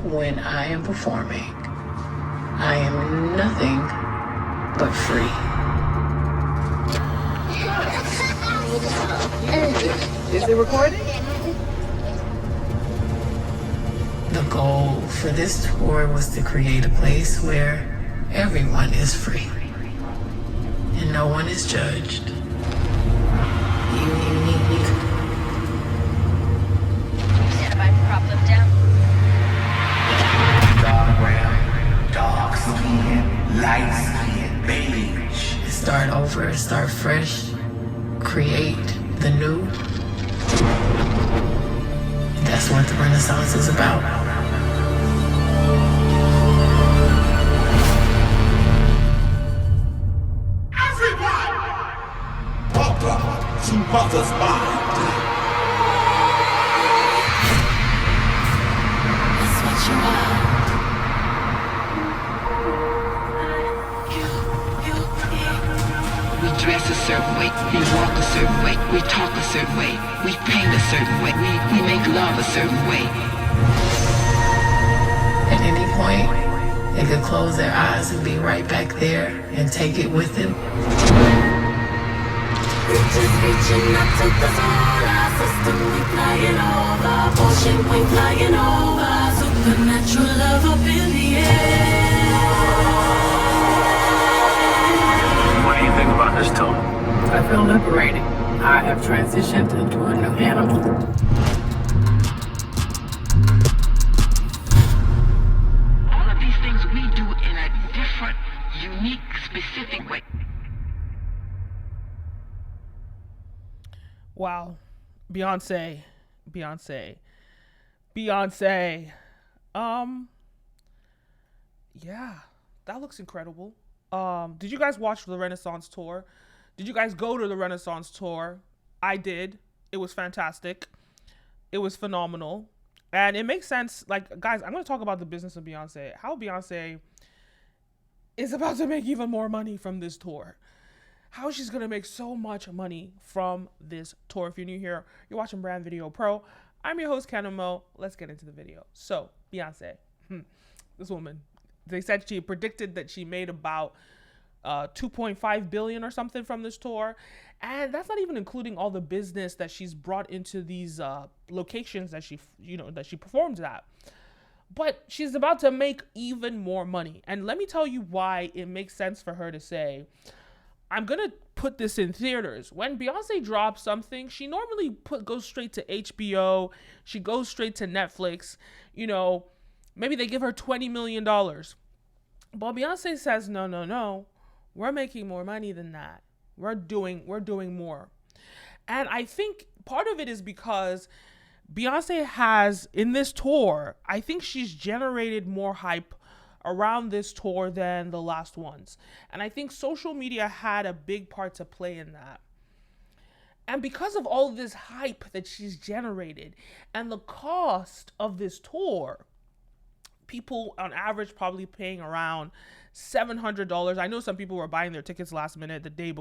when I am performing, I am nothing but free. Is it recording? The goal for this tour was to create a place where everyone is free and no one is judged. Unique. Stand by to prop them down. Dark brown, dark skin, light skin, beige. Start over, start fresh, create the new. That's what the Renaissance is about. To mother's mind. That's what you are. We dress a certain way, we walk a certain way, we talk a certain way, we paint a certain way, we make love a certain way. At any point, they could close their eyes and be right back there and take it with them. Reaching up to the solar system, we flying over. Ocean, we flying over. Supernatural love up in the air. What do you think about this tour? I feel liberated. I have transitioned into a new animal. All of these things we do in a different, unique, specific way. Wow. Beyonce. Yeah, that looks incredible. Did you guys watch the Renaissance tour? Did you guys go to the Renaissance tour? I did. It was fantastic. It was phenomenal. And it makes sense. Like, guys, I'm going to talk about the business of Beyonce. How Beyonce is about to make even more money from this tour. How she's going to make so much money from this tour. If you're new here, you're watching Brand Video Pro. I'm your host, Kenim O. Let's get into the video. So, Beyonce, this woman, they said she predicted that she made about 2.5 billion or something from this tour. And that's not even including all the business that she's brought into these locations that she performs at. But she's about to make even more money. And let me tell you why it makes sense for her to say, I'm going to put this in theaters. When Beyonce drops something, she normally goes straight to HBO. She goes straight to Netflix. You know, maybe they give her $20 million. But Beyonce says, no. We're making more money than that. We're doing more. And I think part of it is because Beyonce has, in this tour, I think she's generated more hype around this tour than the last ones. And I think social media had a big part to play in that. And because of all this hype that she's generated and the cost of this tour, people on average probably paying around $700. I know some people were buying their tickets last minute the day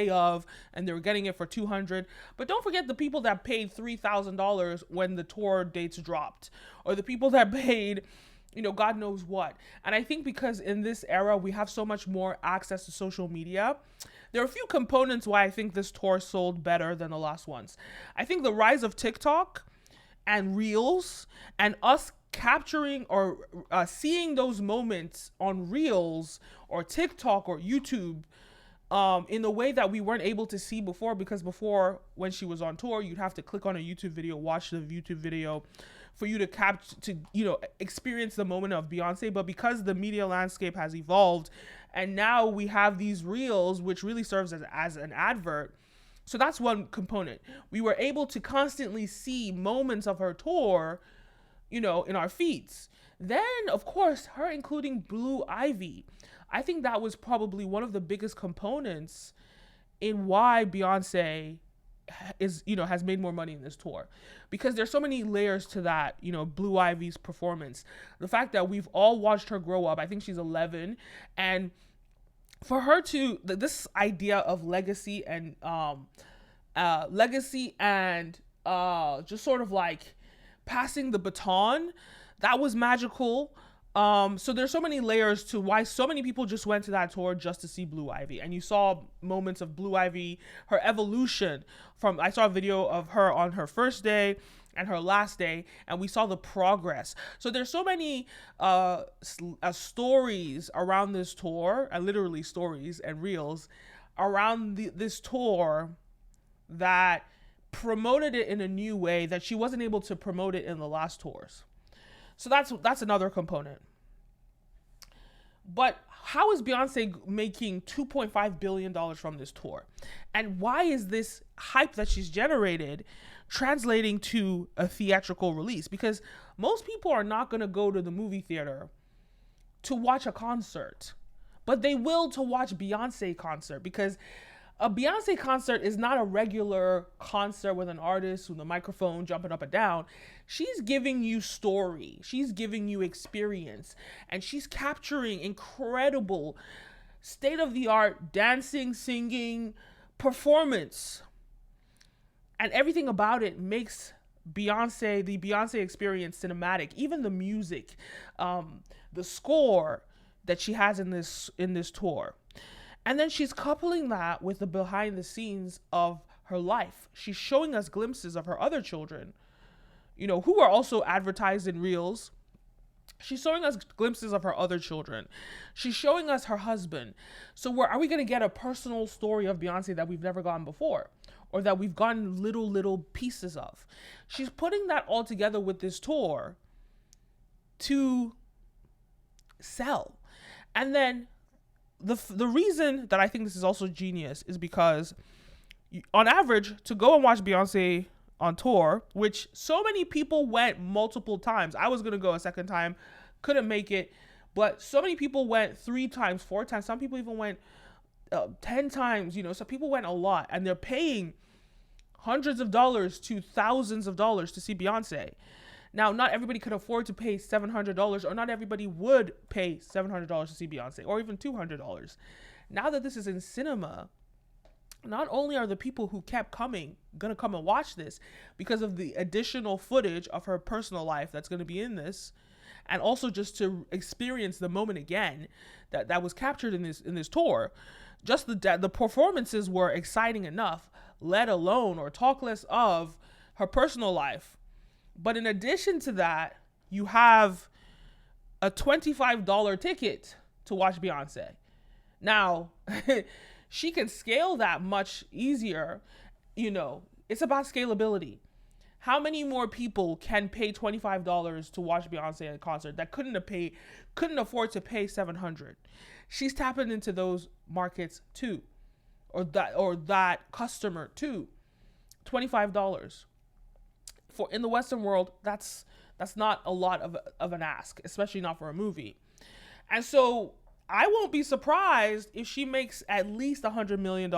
of, and they were getting it for $200. But don't forget the people that paid $3,000 when the tour dates dropped, or the people that paid, God knows what. And I think because in this era, we have so much more access to social media, there are a few components why I think this tour sold better than the last ones. I think the rise of TikTok and Reels, and us capturing or seeing those moments on Reels or TikTok or YouTube in the way that we weren't able to see before, because before, when she was on tour, you'd have to click on a YouTube video, watch the YouTube video for you to experience the moment of Beyonce. But because the media landscape has evolved, and now we have these Reels, which really serves as an advert. So that's one component. We were able to constantly see moments of her tour, in our feeds. Then, of course, her including Blue Ivy. I think that was probably one of the biggest components in why Beyonce has made more money in this tour, because there's so many layers to that. Blue Ivy's performance, the fact that we've all watched her grow up. I think she's 11, and for her to this idea of legacy and just sort of like passing the baton, That was magical. So there's so many layers to why so many people just went to that tour just to see Blue Ivy. And you saw moments of Blue Ivy, her evolution from, I saw a video of her on her first day and her last day, and we saw the progress. So there's so many stories around this tour, literally stories and reels around this tour that promoted it in a new way that she wasn't able to promote it in the last tours. So that's another component. But how is Beyonce making $2.5 billion from this tour? And why is this hype that she's generated translating to a theatrical release? Because most people are not going to go to the movie theater to watch a concert, but they will to watch Beyonce concert, because a Beyonce concert is not a regular concert with an artist with a microphone jumping up and down. She's giving you story. She's giving you experience. And she's capturing incredible state-of-the-art dancing, singing, performance. And everything about it makes the Beyonce experience cinematic. Even the music, the score that she has in this tour. And then she's coupling that with the behind the scenes of her life. She's showing us glimpses of her other children, who are also advertised in reels. She's showing us glimpses of her other children. She's showing us her husband. So are we going to get a personal story of Beyonce that we've never gotten before, or that we've gotten little pieces of? She's putting that all together with this tour to sell. And then the reason that I think this is also genius is because on average, to go and watch Beyonce on tour, which so many people went multiple times. I was going to go a second time, couldn't make it, but so many people went 3 times, 4 times. Some people even went 10 times, so people went a lot, and they're paying hundreds of dollars to thousands of dollars to see Beyonce. Now, not everybody could afford to pay $700, or not everybody would pay $700 to see Beyonce, or even $200. Now that this is in cinema, not only are the people who kept coming going to come and watch this because of the additional footage of her personal life that's going to be in this, and also just to experience the moment again that was captured in this tour, just the performances were exciting enough, let alone or talk less of her personal life. But in addition to that, you have a $25 ticket to watch Beyonce. Now, she can scale that much easier. It's about scalability. How many more people can pay $25 to watch Beyonce at a concert that couldn't afford to pay $700? She's tapping into those markets too, or that customer too. $25. In the Western world, that's not a lot of an ask, especially not for a movie. And so I won't be surprised if she makes at least $100 million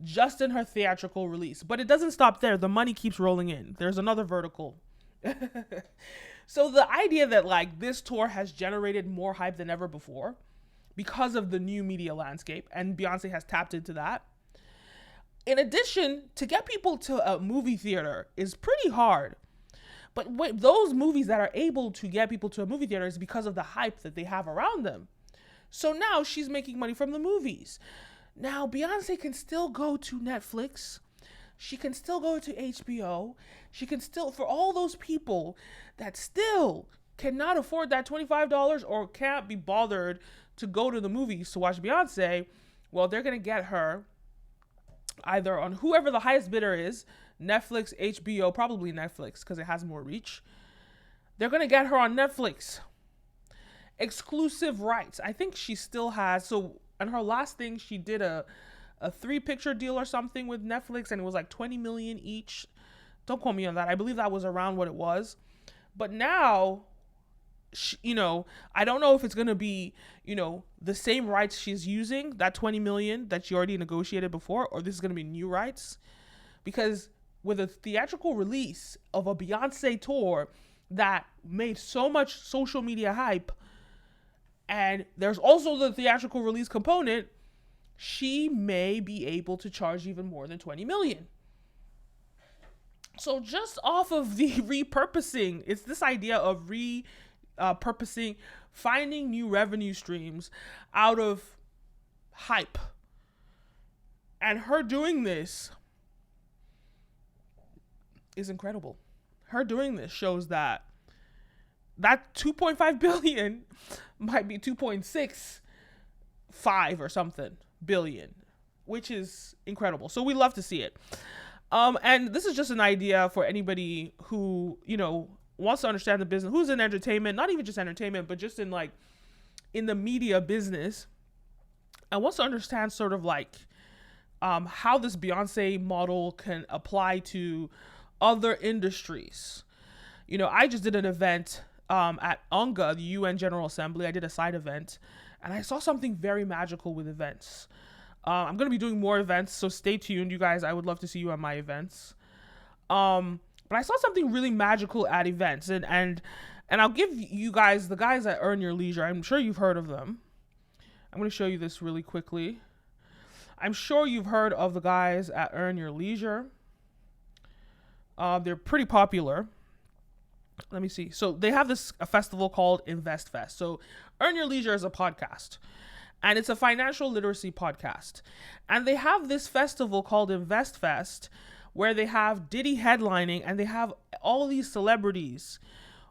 just in her theatrical release. But it doesn't stop there. The money keeps rolling in. There's another vertical. So the idea that this tour has generated more hype than ever before because of the new media landscape, and Beyonce has tapped into that. In addition, to get people to a movie theater is pretty hard. But those movies that are able to get people to a movie theater is because of the hype that they have around them. So now she's making money from the movies. Now Beyonce can still go to Netflix. She can still go to HBO. She can still, for all those people that still cannot afford that $25 or can't be bothered to go to the movies to watch Beyonce, well, they're going to get her either on whoever the highest bidder is, Netflix, HBO, probably Netflix because it has more reach. They're going to get her on Netflix. Exclusive rights. I think she still has, so on her last thing, she did a 3-picture deal or something with Netflix, and it was like $20 million each. Don't quote me on that. I believe that was around what it was. But now, I don't know if it's going to be, the same rights she's using, that $20 million that she already negotiated before, or this is going to be new rights. Because with a theatrical release of a Beyonce tour that made so much social media hype, and there's also the theatrical release component, she may be able to charge even more than $20 million. So just off of the repurposing, it's this idea of repurposing, finding new revenue streams out of hype. And her doing this is incredible. Her doing this shows that 2.5 billion might be 2.65 or something billion, which is incredible. So we love to see it. And this is just an idea for anybody who, wants to understand the business, who's in entertainment, not even just entertainment, but just in the media business, and wants to understand sort of how this Beyonce model can apply to other industries. I just did an event at UNGA, the UN General Assembly. I did a side event, and I saw something very magical with events. I'm going to be doing more events, so stay tuned, you guys. I would love to see you at my events. But I saw something really magical at events, and I'll give you guys, the guys at Earn Your Leisure, I'm sure you've heard of them. I'm going to show you this really quickly. I'm sure you've heard of the guys at Earn Your Leisure. They're pretty popular. Let me see. So they have a festival called Invest Fest. So Earn Your Leisure is a podcast, and it's a financial literacy podcast. And they have this festival called Invest Fest, where they have Diddy headlining, and they have all these celebrities,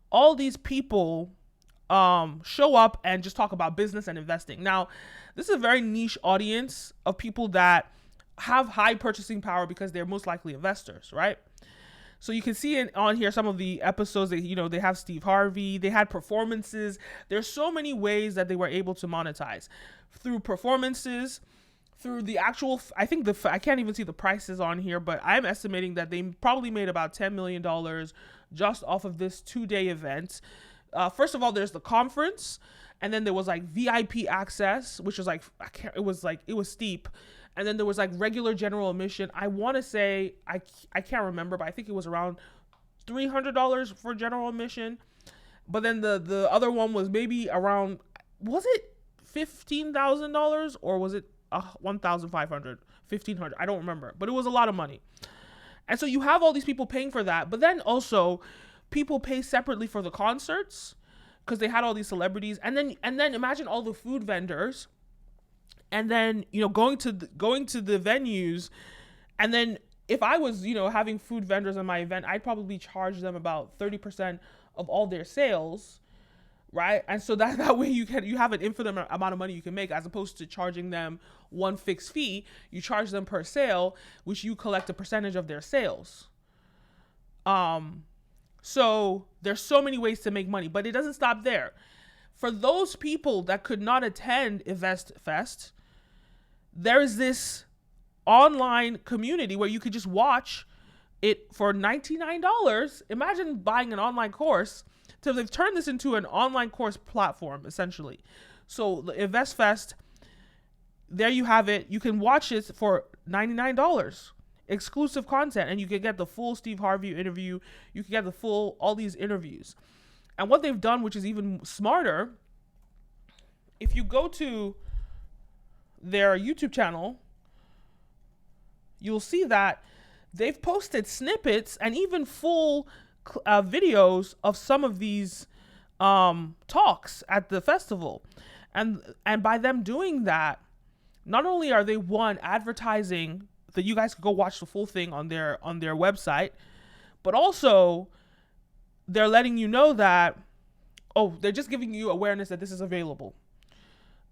all these people show up and just talk about business and investing. Now, this is a very niche audience of people that have high purchasing power because they're most likely investors, right? So you can see on here some of the episodes that, they have Steve Harvey, they had performances. There's so many ways that they were able to monetize through performances, through the actual, I can't even see the prices on here, but I'm estimating that they probably made about $10 million just off of this 2-day event. First of all, there's the conference, and then there was VIP access, which was it was steep. And then there was regular general admission. I want to say, I can't remember, but I think it was around $300 for general admission. But then the other one was maybe around, was it $15,000 or was it $1,500, $1,500? I don't remember, but it was a lot of money. And so you have all these people paying for that, but then also people pay separately for the concerts because they had all these celebrities. And then imagine all the food vendors. And then, going to the venues, and then if I was, having food vendors in my event, I'd probably charge them about 30% of all their sales, right? And so that way you have an infinite amount of money you can make, as opposed to charging them one fixed fee. You charge them per sale, which you collect a percentage of their sales. So there's so many ways to make money, but it doesn't stop there. For those people that could not attend Invest Fest, there's this online community where you could just watch it for $99. Imagine buying an online course. So they've turned this into an online course platform, essentially. So the Invest Fest, there you have it. You can watch it for $99. Exclusive content, and you can get the full Steve Harvey interview. You can get all these interviews. And what they've done, which is even smarter, if you go to their YouTube channel, you'll see that they've posted snippets and even full videos of some of these talks at the festival. And by them doing that, not only are they advertising that you guys could go watch the full thing on their website, but also they're letting you know that, they're just giving you awareness that this is available.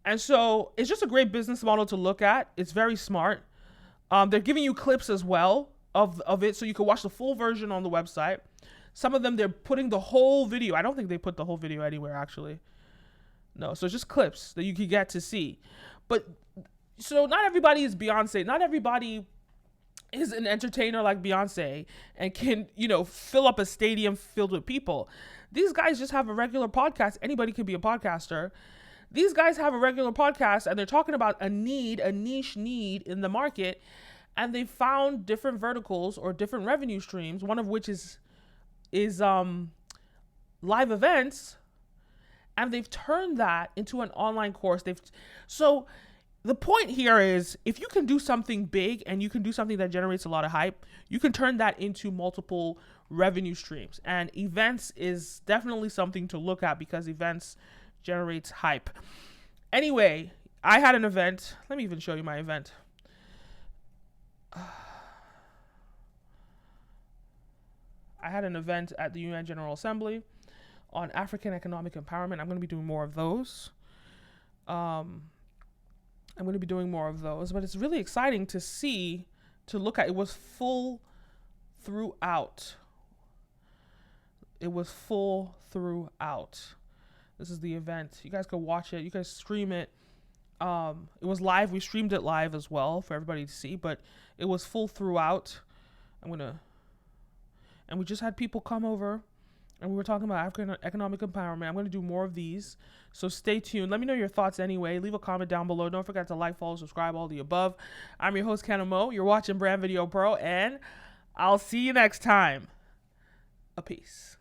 And so it's just a great business model to look at. It's very smart. They're giving you clips as well of it, so you can watch the full version on the website. Some of them, they're putting the whole video. I don't think they put the whole video anywhere, actually. No, so it's just clips that you can get to see. But so not everybody is Beyonce. Not everybody is an entertainer like Beyonce and can, fill up a stadium filled with people. These guys just have a regular podcast. Anybody can be a podcaster. These guys have a regular podcast, and they're talking about a niche need in the market, and they found different verticals or different revenue streams, one of which is live events, and they've turned that into an online course. So the point here is, if you can do something big and you can do something that generates a lot of hype, you can turn that into multiple revenue streams. And events is definitely something to look at because events generates hype. Anyway, I had an event. Let me even show you my event. I had an event at the UN General Assembly on African economic empowerment. I'm going to be doing more of those. I'm going to be doing more of those, but it's really exciting to see, to look at. It was full throughout. It was full throughout. This is the event. You guys can watch it. You guys stream it. It was live. We streamed it live as well for everybody to see, but it was full throughout. And we just had people come over and we were talking about African economic empowerment. I'm going to do more of these. So stay tuned. Let me know your thoughts anyway. Leave a comment down below. Don't forget to like, follow, subscribe, all the above. I'm your host, Kenim O. You're watching Brand Video Pro, and I'll see you next time. A peace.